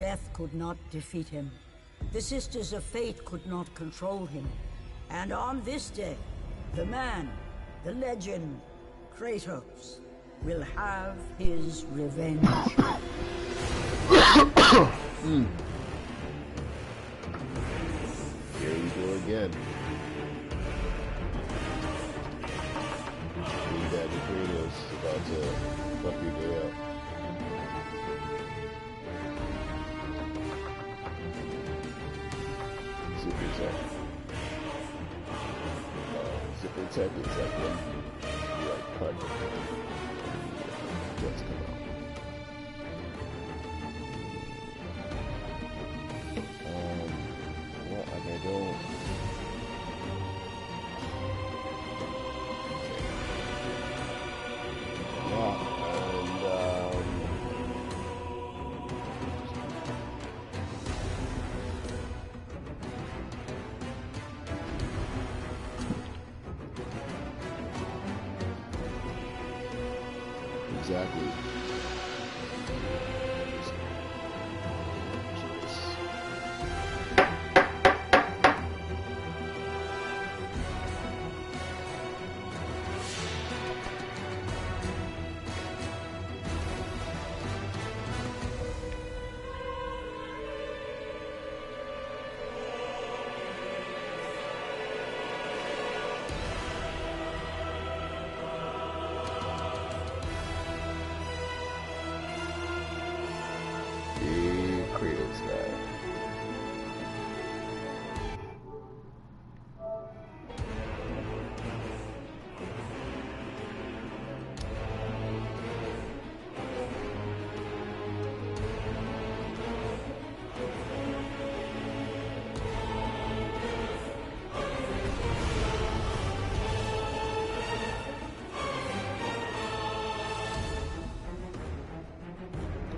Death could not defeat him. The Sisters of Fate could not control him. And on this day, the man, the legend, Kratos, will have his revenge. Here we go again. Big Daddy Kratos about to fuck your day up. Zipper Tech. Zipper Tech is like when you like cut what's come out. What I don't. Yeah, and exactly. Kratos guy.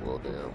Well, damn.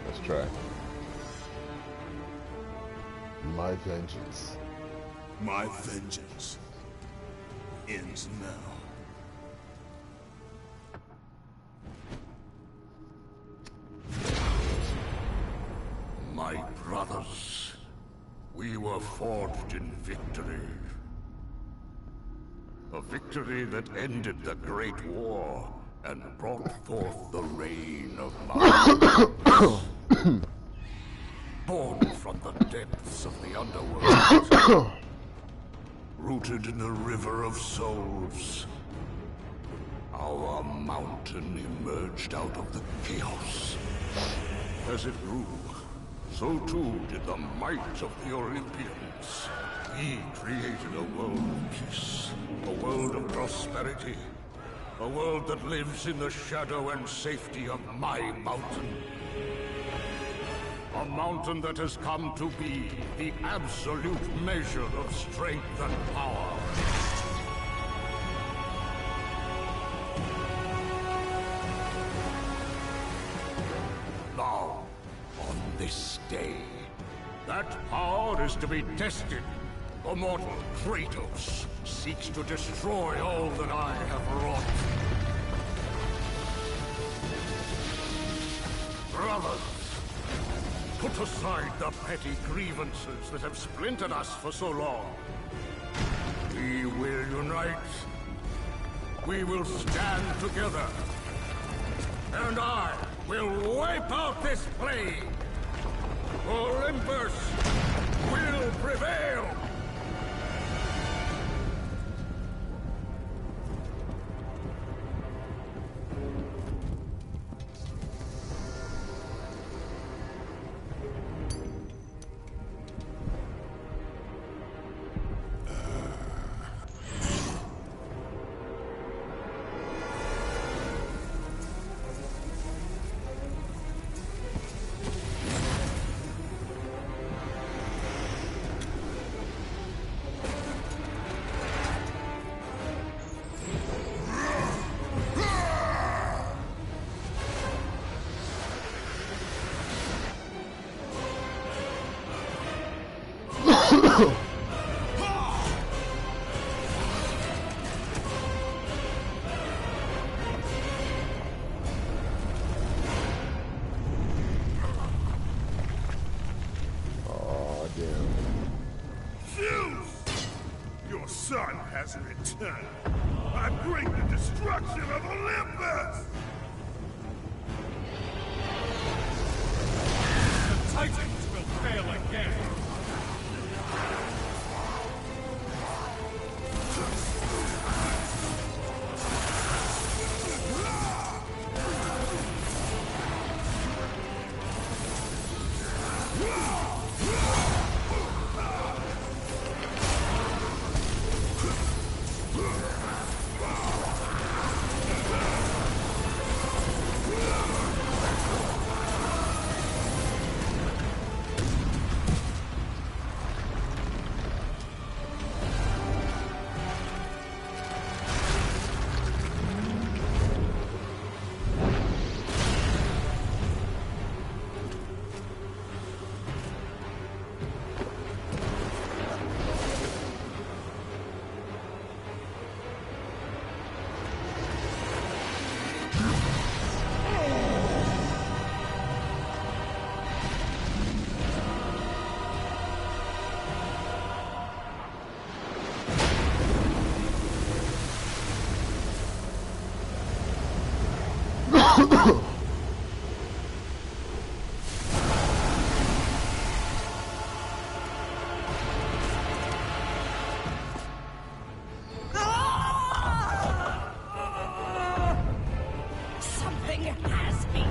Let's try. My vengeance. My vengeance ends now. My brothers, we were forged in victory. A victory that ended the Great War and brought forth the reign of Mars. Born from the depths of the underworld, rooted in the river of souls, our mountain emerged out of the chaos. As it grew, so too did the might of the Olympians. We created a world of peace, a world of prosperity, a world that lives in the shadow and safety of my mountain. A mountain that has come to be the absolute measure of strength and power. Now, on this day, that power is to be tested. The mortal Kratos seeks to destroy all that I have wrought. brothers. Put aside the petty grievances that have splintered us for so long. We will unite. We will stand together. And I will wipe out this plague. Olympus will prevail. Returned. I bring the destruction of Olympus! The Titans will fail again! Something has me.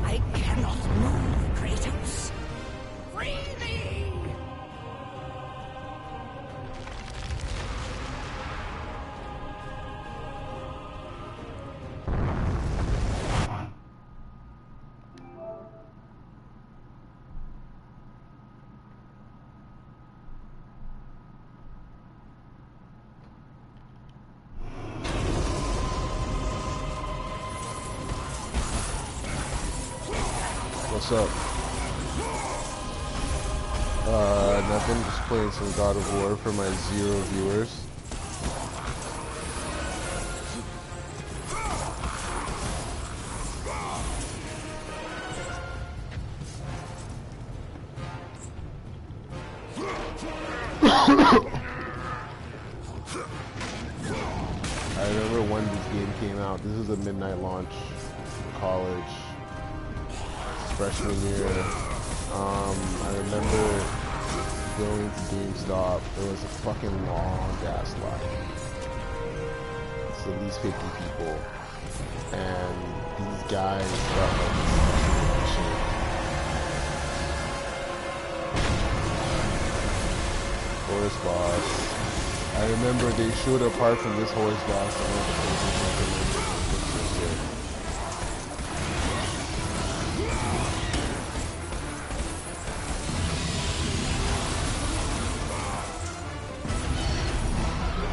I cannot move, Kratos. Free me! What's up? Nothing, just playing some God of War for my 0 viewers. I remember when this game came out. This was a midnight launch in college. Freshman year. I remember going to GameStop. There was a fucking long ass line. It's at least 50 people. And these guys got like this shit. Horse boss. I remember they showed apart from this horse boss and all the PlayStation shit.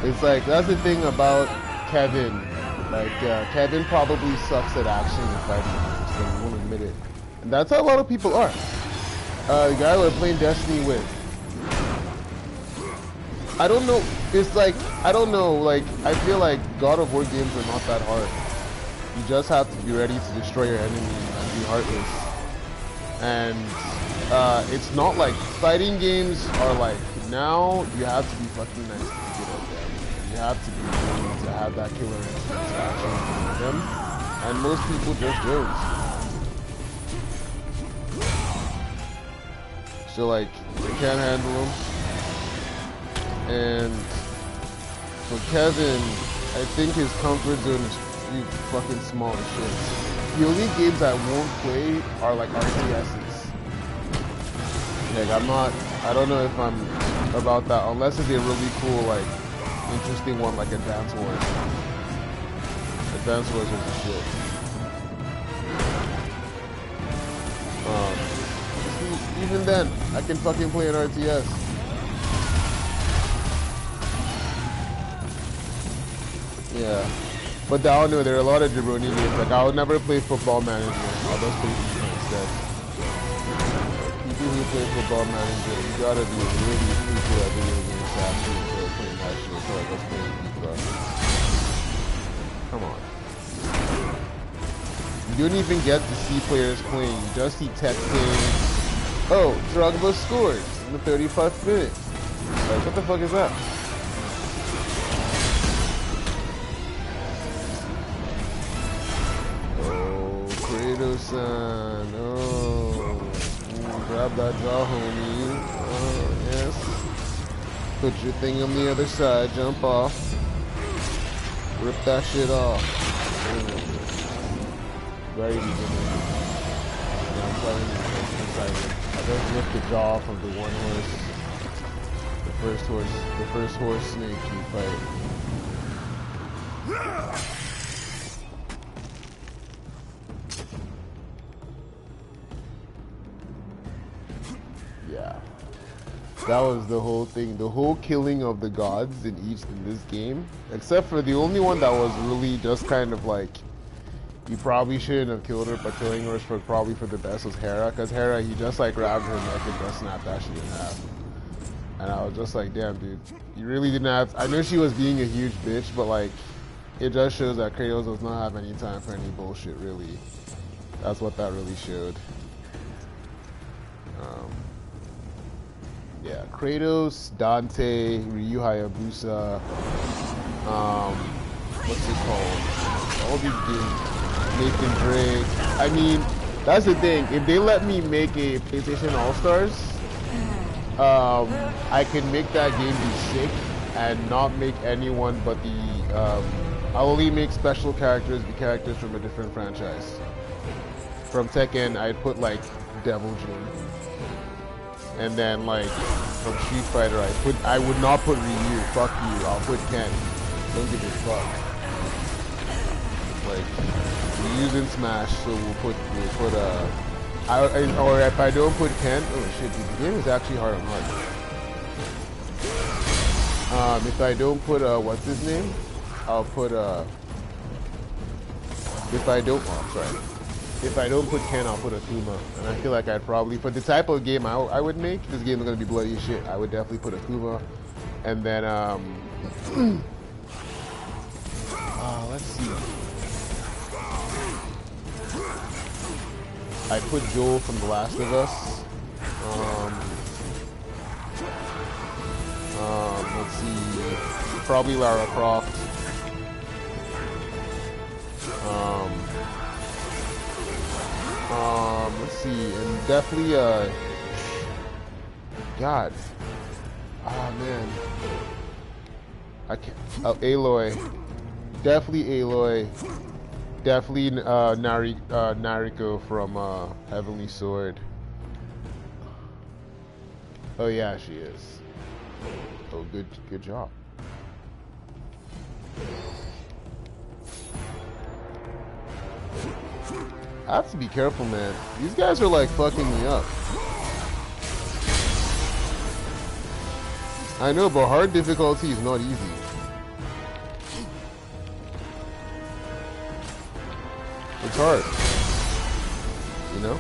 It's like, that's the thing about Kevin. Like, Kevin probably sucks at action and fighting, so he won't admit it. And that's how a lot of people are. The guy we're playing Destiny with. I don't know, it's like, I don't know, like, I feel like God of War games are not that hard. You just have to be ready to destroy your enemy and be heartless. And it's not like fighting games are like, now you have to be fucking nice to be good at them. You have to be willing to have that killer instinct to actually do them. And most people just don't. So like, they can't handle them. And for Kevin, I think his comfort zone is pretty fucking small as shit. The only games I won't play are like RTSs. Like I don't know if I'm about that unless it's a really cool, like, interesting one like Advance Wars. Advance Wars is the shit. Even then, I can fucking play an RTS. Yeah. But I don't know, there are a lot of jabroni games. Like, I would never play Football Manager. I'll just play FIFA instead. People who play Football Manager, you gotta be really cool at video games to actually enjoy playing that shit. So, like, let's play FIFA. Come on. You don't even get to see players playing. You just see texting. Oh, Drogba scored in the 35th minute. Like, what the fuck is that? Kratos-san, oh, grab that jaw, homie. Oh, yes. Put your thing on the other side, jump off. Rip that shit off. Very easy. I'm playing excited. I just ripped the jaw off of the one horse. The first horse snake you fight. Yeah, that was the whole thing. The whole killing of the gods in this game, except for the only one that was really just kind of like, you probably shouldn't have killed her, but killing her for probably for the best was Hera, because Hera, he just like grabbed her neck and just snapped that shit in half. And I was just like, damn, dude, you really didn't have. I know she was being a huge bitch, but like, it just shows that Kratos does not have any time for any bullshit. Really, that's what that really showed. Yeah, Kratos, Dante, Ryu Hayabusa, what's it called? All these games, Nathan Drake. I mean, that's the thing. If they let me make a PlayStation All-Stars, I can make that game be sick and not make anyone but the, I'll only make special characters be characters from a different franchise. From Tekken, I'd put like Devil Jin. And then like from Street Fighter, I would not put Ryu. Fuck you. I'll put Ken. Don't give a fuck. Like Ryu's in Smash, so we'll put or if I don't put Ken, oh shit, dude, the game is actually hard on hard. If I don't put what's his name, I'll put if I don't put Ken, I'll put Akuma. And I feel like I'd probably, for the type of game I would make, this game is going to be bloody as shit, I would definitely put Akuma. And then, let's see. I put Joel from The Last of Us. Let's see. Probably Lara Croft. Let's see, and definitely, God. Oh, man. I can't, Aloy. Definitely Aloy. Definitely, Nariko from, Heavenly Sword. Oh, yeah, she is. Oh, good job. I have to be careful, man. These guys are like fucking me up. I know, but hard difficulty is not easy. It's hard. You know?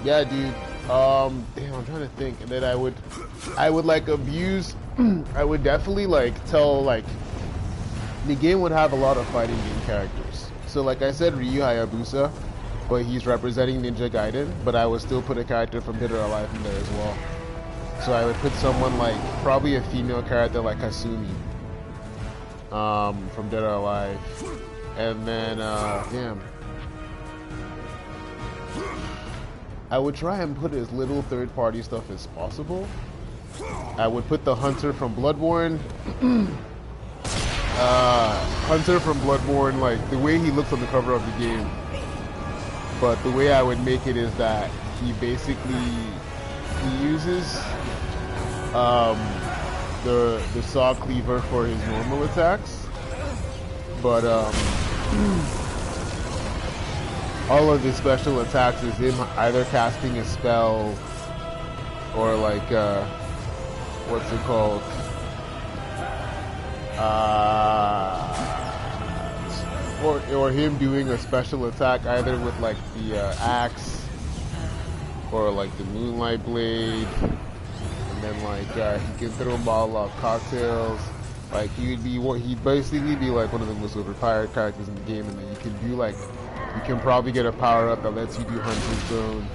Yeah, dude. Damn, I'm trying to think. And then I would like abuse. I would definitely like tell like the game would have a lot of fighting game characters. So like I said, Ryu Hayabusa, but he's representing Ninja Gaiden, but I would still put a character from Dead or Alive in there as well. So I would put someone like, probably a female character like Kasumi, from Dead or Alive. And then, damn. I would try and put as little third-party stuff as possible. I would put the Hunter from Bloodborne. Hunter from Bloodborne, like, the way he looks on the cover of the game. But the way I would make it is that he basically, he uses the saw cleaver for his normal attacks. But all of his special attacks is him either casting a spell or like what's it called? Or him doing a special attack either with like the axe or like the moonlight blade, and then like he can throw Molotov cocktails. Like he'd basically be like one of the most overpowered characters in the game, and then you can do like, you can probably get a power up that lets you do Hunter's Zone,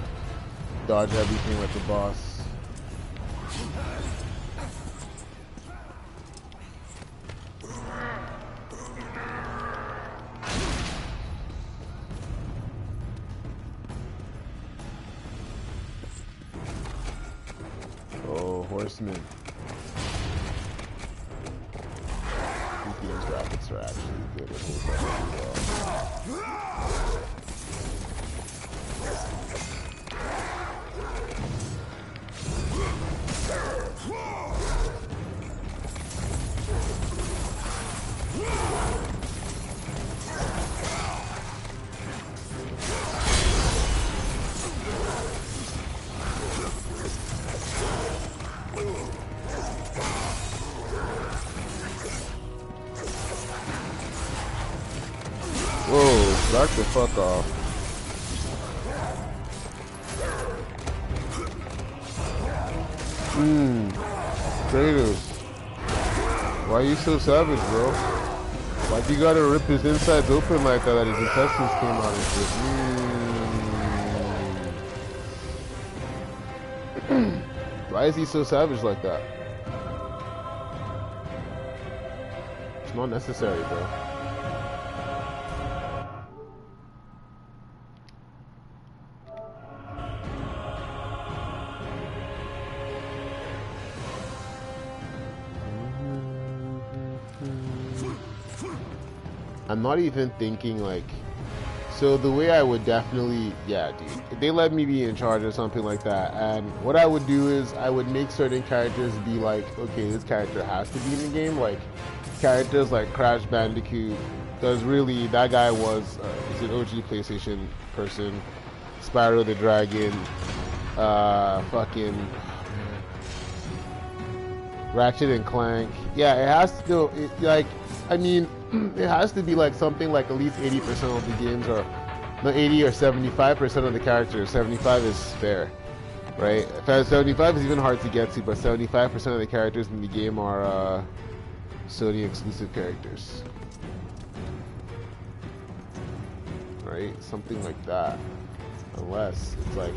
dodge everything like the boss. Oh, Horseman. DPM's graphics are actually good. It holds up really well. Whoa, back the fuck off. Kratos. Why are you so savage, bro? Why'd you gotta rip his insides open like that his intestines came out and shit? Why is he so savage like that? It's not necessary, bro. I'm not even thinking like, so the way I would definitely, yeah dude, if they let me be in charge or something like that, and what I would do is I would make certain characters be like, okay, this character has to be in the game, like characters like Crash Bandicoot, because really that guy was he's an OG PlayStation person, Spyro the Dragon, fucking Ratchet and Clank. Yeah, it has to go, like, I mean, it has to be like something like at least 80% of the games are, not 80 or 75% of the characters. 75 is fair, right? 75 is even hard to get to, but 75% of the characters in the game are Sony exclusive characters, right? Something like that. Unless it's like,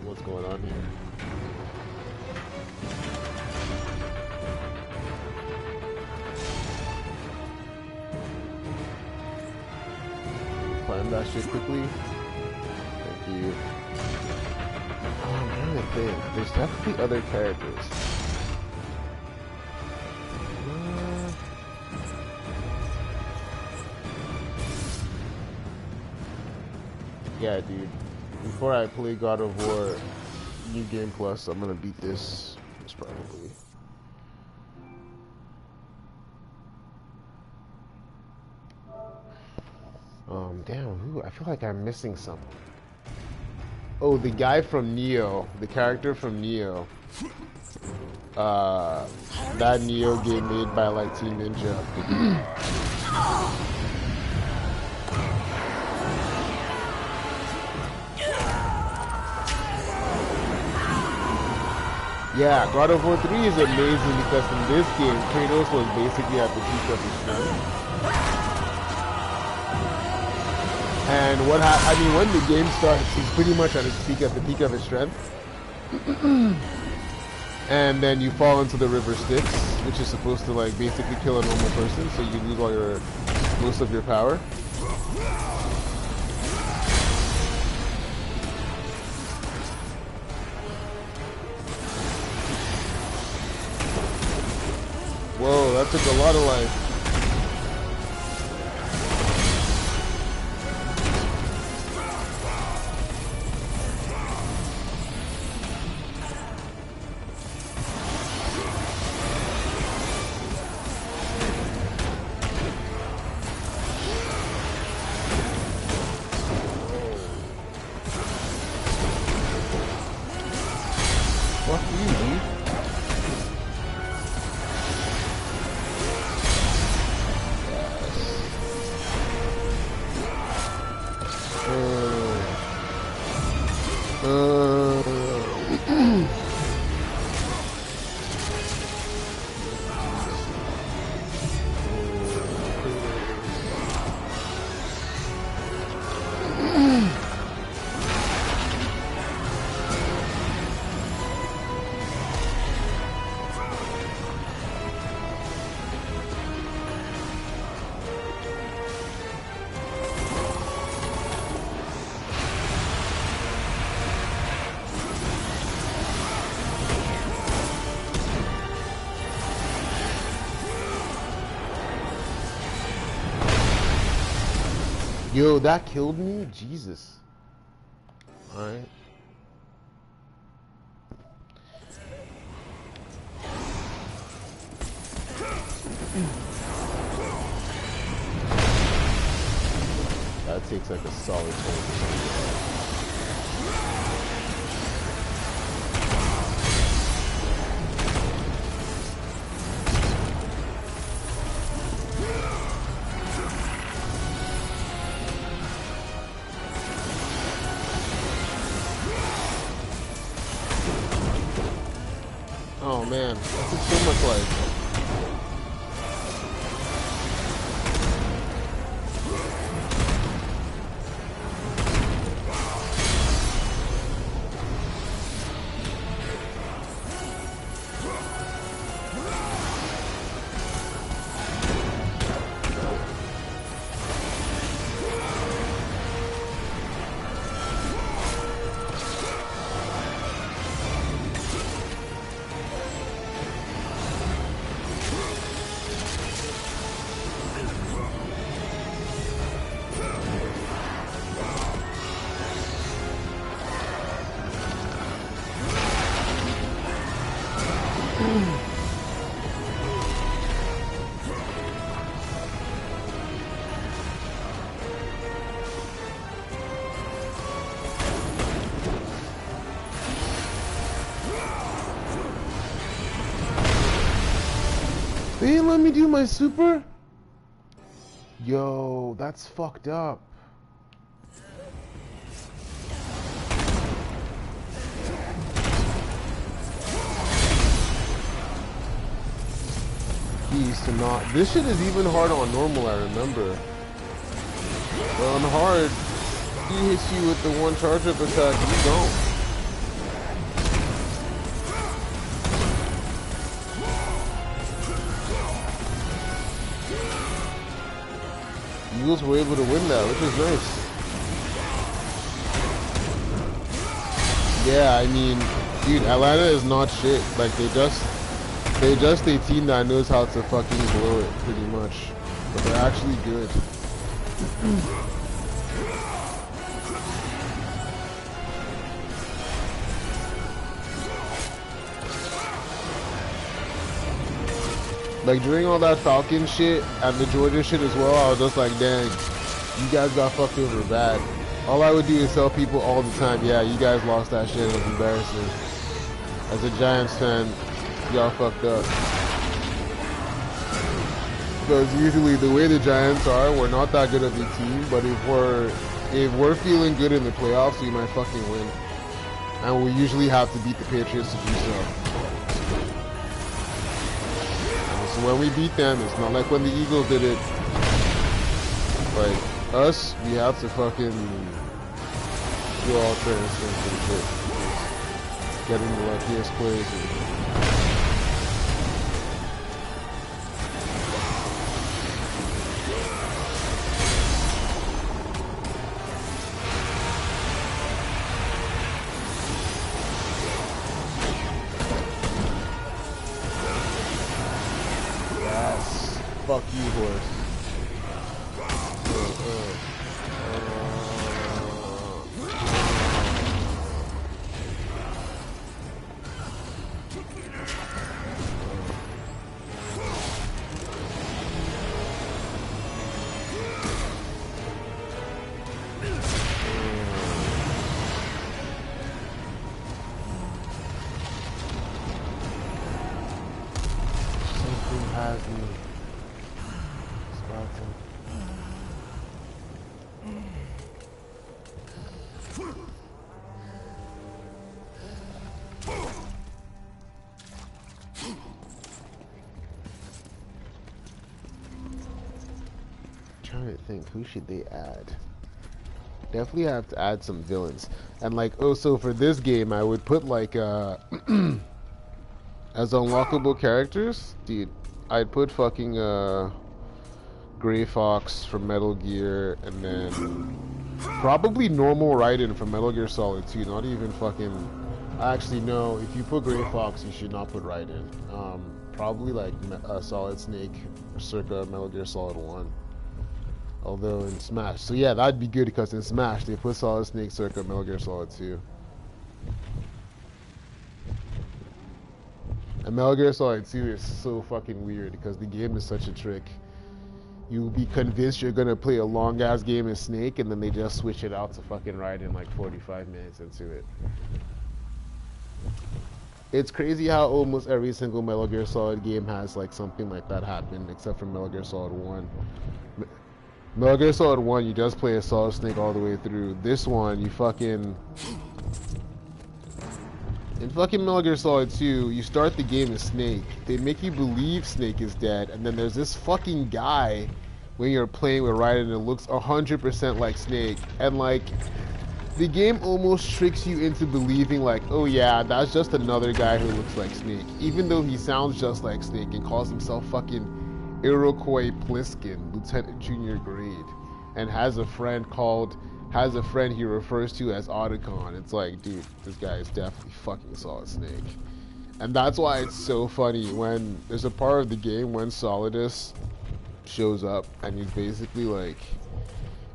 what's going on here? Climb that shit quickly. Thank you. Oh, I'm trying to think. There's definitely other characters. Yeah, dude. Before I play God of War New Game Plus, I'm gonna beat this probably. Damn, who? I feel like I'm missing someone. Oh, the guy from Neo, the character from Neo. That Neo game made by like Team Ninja. Yeah, God of War 3 is amazing because in this game, Kratos was basically at the peak of his strength. And I mean, when the game starts, he's pretty much at his peak, at the peak of his strength. And then you fall into the river Styx, which is supposed to like basically kill a normal person, so you lose all most of your power. Whoa, that took a lot of life. Yo, that killed me? Jesus. Alright. That takes like a solid 20%. Oh man, that took so much life. They didn't let me do my super? Yo, that's fucked up. He used to not. This shit is even hard on normal, I remember. But on hard, he hits you with the one charge up attack, you don't. Eagles were able to win that, which is nice. Yeah, I mean, dude, Atlanta is not shit. Like, they just a team that knows how to fucking blow it, pretty much. But they're actually good. Like, during all that Falcon shit and the Georgia shit as well, I was just like, dang, you guys got fucked over bad. All I would do is tell people all the time, yeah, you guys lost that shit, it was embarrassing. As a Giants fan, y'all fucked up. Because usually the way the Giants are, we're not that good of a team, but if we're feeling good in the playoffs, we might fucking win. And we usually have to beat the Patriots to do so. So when we beat them, it's not like when the Eagles did it like Us, we have to fucking do all transcends and shit. Getting the luckiest plays. Yes. Fuck you, horse. Has me. Spartan. Trying to think, who should they add? Definitely have to add some villains. And like, oh, so for this game, I would put like as unlockable characters, dude. I'd put fucking Gray Fox from Metal Gear, and then probably normal Raiden from Metal Gear Solid 2. Not even fucking. Actually, no. If you put Gray Fox, you should not put Raiden. Probably like Solid Snake, circa Metal Gear Solid 1. Although in Smash, so yeah, that'd be good because in Smash they put Solid Snake circa Metal Gear Solid 2. And Metal Gear Solid 2 is so fucking weird because the game is such a trick. You'll be convinced you're gonna play a long ass game as Snake, and then they just switch it out to fucking Raiden like 45 minutes into it. It's crazy how almost every single Metal Gear Solid game has like something like that happen, except for Metal Gear Solid 1. Metal Gear Solid 1, you just play as Solid Snake all the way through. This one, you fucking... In fucking Metal Gear Solid 2, you start the game as Snake. They make you believe Snake is dead, and then there's this fucking guy when you're playing with Raiden and it looks 100% like Snake. And like, the game almost tricks you into believing like, oh yeah, that's just another guy who looks like Snake. Even though he sounds just like Snake and calls himself fucking Iroquois Pliskin, Lieutenant Junior grade, and has a friend he refers to as Otacon. It's like, dude, this guy is definitely fucking Solid Snake. And that's why it's so funny when there's a part of the game when Solidus shows up and he's basically like,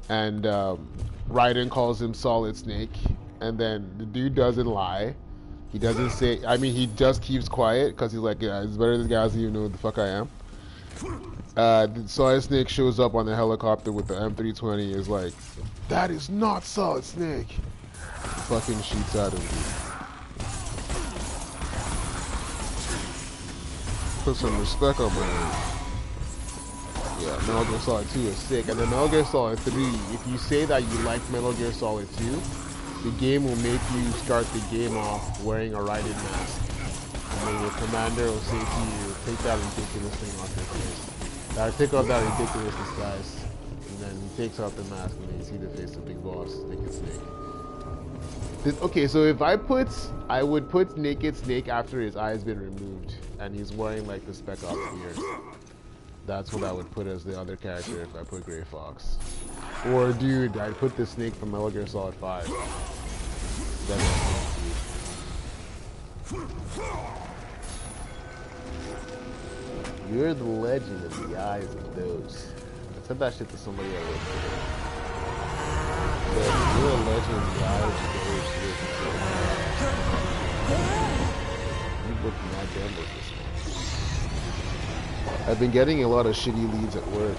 and Raiden calls him Solid Snake, and then the dude doesn't lie. He doesn't say, I mean, he just keeps quiet because he's like, yeah, it's better this guy doesn't even know who the fuck I am. Solid Snake shows up on the helicopter with the M320, is like, that is not Solid Snake. Fucking shoots at him, dude. Put some respect on my name. Yeah, Metal Gear Solid 2 is sick. And then Metal Gear Solid 3, if you say that you like Metal Gear Solid 2, the game will make you start the game off wearing a Raiden mask. And then your commander will say to you, take that ridiculous thing off your face. Now take off that ridiculous disguise. And then he takes off the mask and then you see the face of Big Boss, Naked Snake. Okay, so if I would put Naked Snake after his eye's been removed and he's wearing like the Spec Ops gear. That's what I would put as the other character if I put Gray Fox. Or dude, I'd put the Snake from Metal Gear Solid 5. You're the legend of the eyes of those. I said that shit to somebody I worked with. You're a legend of the eyes of those. You booked mad demos this month. I've been getting a lot of shitty leads at work.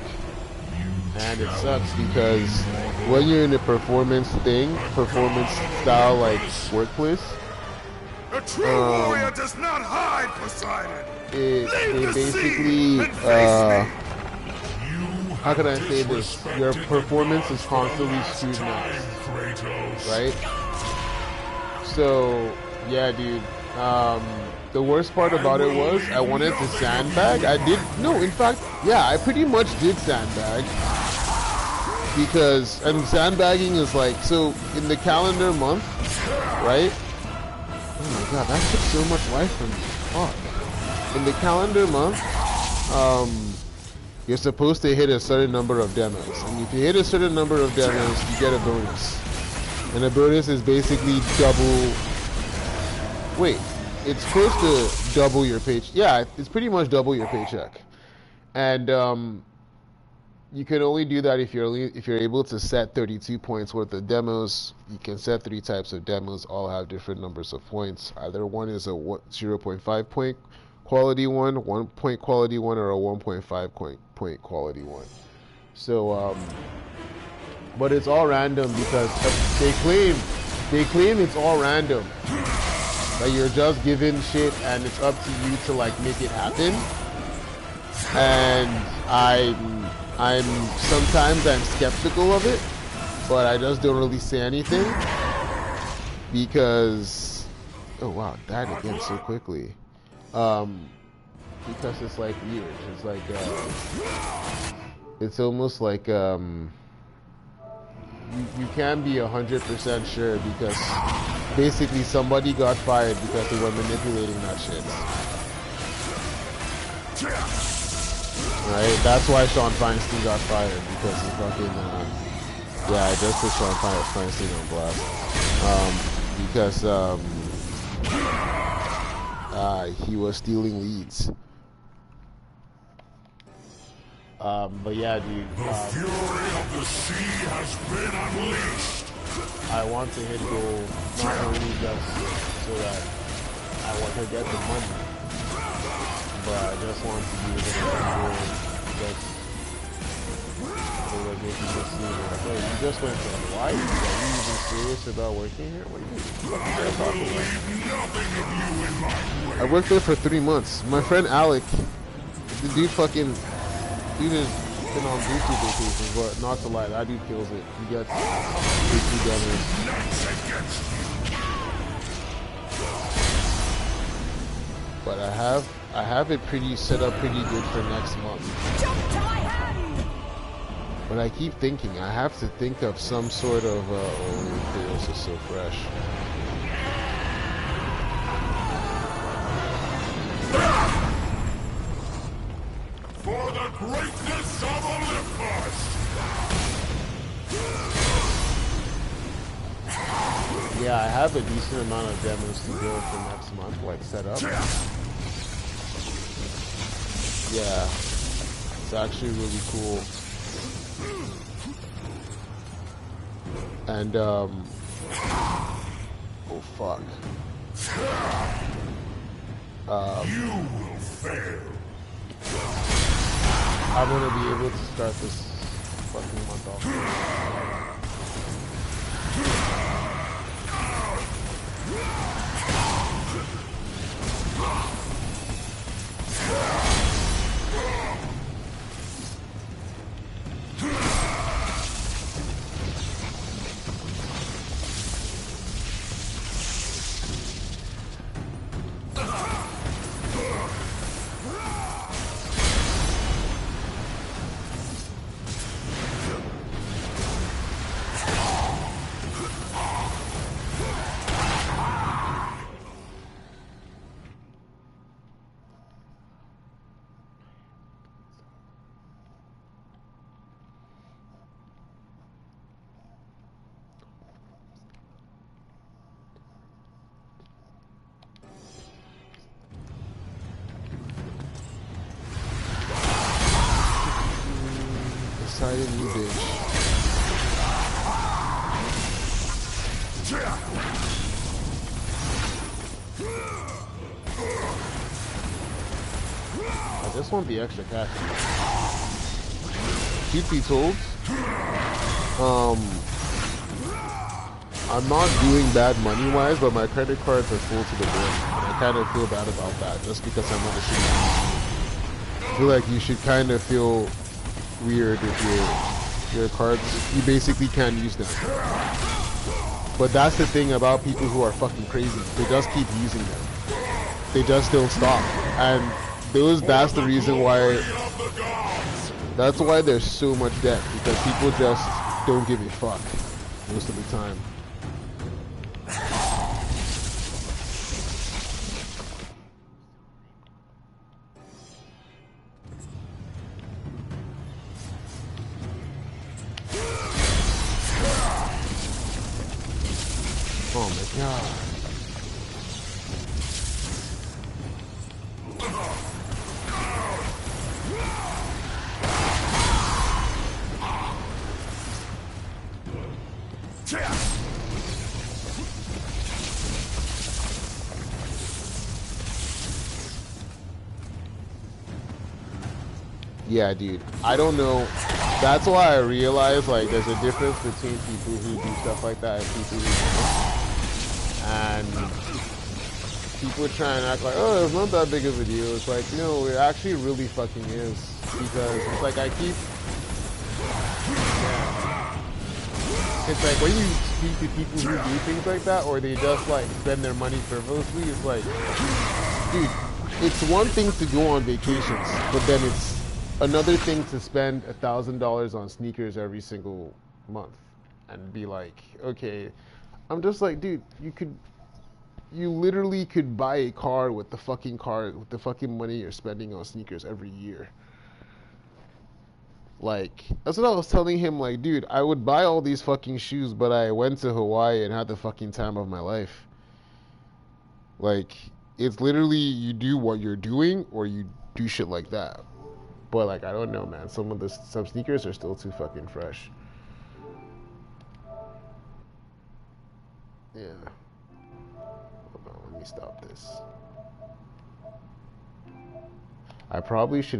And it sucks because when you're in a performance style like workplace, a true warrior does not hide, Poseidon. They basically, how can I say this? Your performance is constantly scrutinized, right? So, yeah, dude. The worst part about it was I wanted to sandbag. I pretty much did sandbag. because and sandbagging is like, so in the calendar month, right? Oh my god, that took so much life from me. Fuck. In the calendar month, you're supposed to hit a certain number of demos, and if you hit a certain number of demos, you get a bonus. And the bonus is basically double. Wait, it's supposed to double your paycheck. Yeah, it's pretty much double your paycheck. And you can only do that if you're able to set 32 points worth of demos. You can set 3 types of demos, all have different numbers of points. Either one is a 0.5 point quality one, 1 point quality one, or a 1.5 point quality one. So but it's all random because they claim it's all random. That you're just given shit and it's up to you to like make it happen. And I'm sometimes skeptical of it, but I just don't really say anything because oh wow, died again so quickly. Because it's like weird. It's like it's almost like you can be 100% sure because basically somebody got fired because they were manipulating that shit. Right? That's why Sean Feinstein got fired, because he fucking yeah, I just put Sean Feinstein on blast because he was stealing leads. But yeah, dude. The fury of the sea has been unleashed. I want to hit gold, not only just so that I want to get the money, but I just want to be able to hit gold just so that they can just see like, hey, you just went from Hawaii? Are you even serious about working here? What are you talking about? I worked there for 3 months. My friend Alec, the dude fucking... Dude has been on Buku vacations, but not to lie, that dude kills it. He gets Buku demos. But I have it pretty set up pretty good for next month. Jump to my hand! But I keep thinking I have to think of some sort of oh, Chaos is so fresh. For the greatness of Olympus! Yeah, I have a decent amount of demos to go for next month, like set up. Yeah, it's actually really cool. And oh fuck. You will fail. I'm gonna be able to start this fucking month off. Decided you bitch. I just want the extra cash. Truth be told, I'm not doing bad money-wise, but my credit cards are full to the brim, and I kind of feel bad about that, just because I'm not a shooter. I feel like you should kind of feel weird if your cards, you basically can't use them. But that's the thing about people who are fucking crazy. They just keep using them. They just don't stop. And that's the reason why, that's why there's so much debt, because people just don't give a fuck most of the time. Oh my god. Yeah, dude. I don't know. That's why I realized, like, there's a difference between people who do stuff like that and people who don't. And people try and act like, oh, it's not that big of a deal. It's like, no, it actually really fucking is. Because it's like I keep... Yeah. It's like when you speak to people who do things like that, or they just, like, spend their money frivolously, it's like, dude, it's one thing to go on vacations, but then it's another thing to spend $1,000 on sneakers every single month and be like, okay, I'm just like, dude, you literally could buy a car with the fucking money you're spending on sneakers every year. Like, that's what I was telling him, like, dude, I would buy all these fucking shoes, but I went to Hawaii and had the fucking time of my life. Like, it's literally you do what you're doing or you do shit like that. But, like, I don't know, man. Some sneakers are still too fucking fresh. Yeah. Hold on, let me stop this. I probably should have